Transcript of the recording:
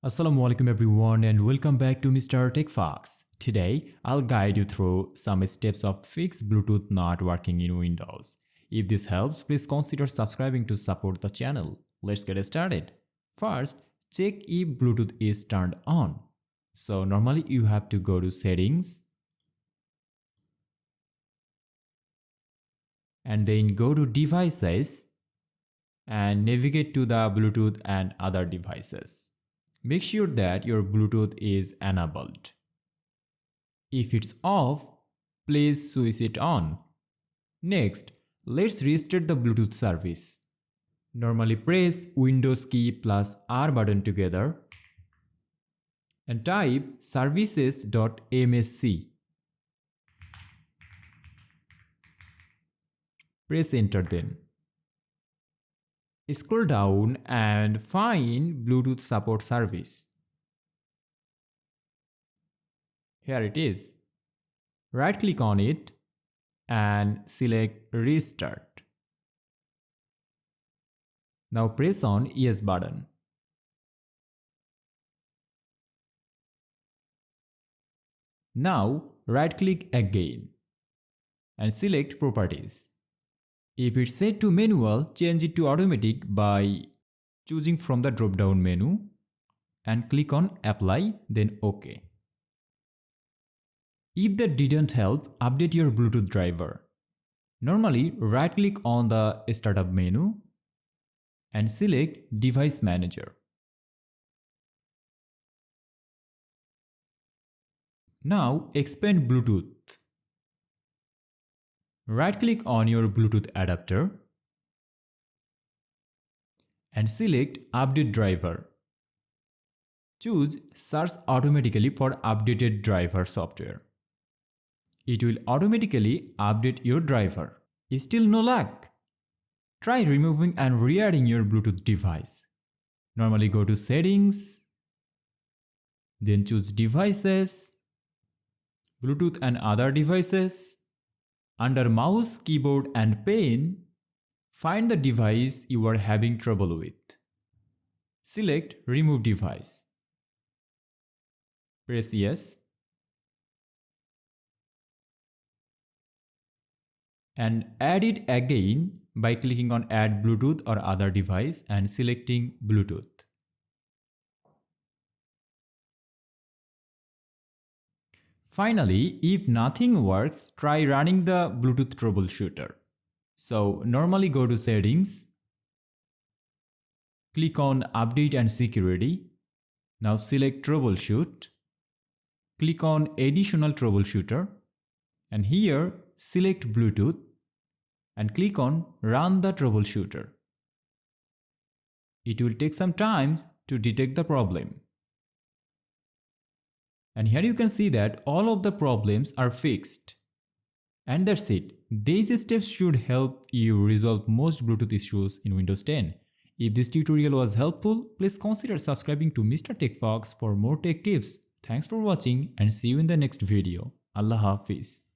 Assalamualaikum everyone and welcome back to Mr. Tech Fox. Today, I'll guide you through some steps of fix Bluetooth not working in Windows. If this helps, please consider subscribing to support the channel. Let's get started. First, check if Bluetooth is turned on. So normally you have to go to Settings and then go to Devices and navigate to the Bluetooth and other devices. Make sure that your Bluetooth is enabled. If it's off, please switch it on. Next, let's restart the Bluetooth service. Normally press Windows key plus R button together and type services.msc. Press enter then. Scroll down and find Bluetooth support service. Here it is. Right click on it and select restart. Now press on yes button. Now right click again and select properties. If it's set to manual, change it to automatic by choosing from the drop down menu and click on apply, then OK. If that didn't help, update your Bluetooth driver. Normally, right click on the startup menu and select device manager. Now expand Bluetooth. Right click on your Bluetooth adapter and select update driver. Choose search automatically for updated driver software. It will automatically update your driver. Still no luck? Try removing and re-adding your Bluetooth device. Normally go to settings, then choose devices, Bluetooth and other devices. Under mouse, keyboard and pen, find the device you are having trouble with. Select remove device. Press yes. And add it again by clicking on add Bluetooth or other device and selecting Bluetooth. Finally, if nothing works, try running the Bluetooth troubleshooter. So normally go to settings, click on update and security. Now select troubleshoot, click on additional troubleshooter and here select Bluetooth and click on run the troubleshooter. It will take some time to detect the problem. And here you can see that all of the problems are fixed. And that's it. These steps should help you resolve most Bluetooth issues in Windows 10. If this tutorial was helpful, please consider subscribing to Mr. Tech Fox for more tech tips. Thanks for watching and see you in the next video. Allah Hafiz.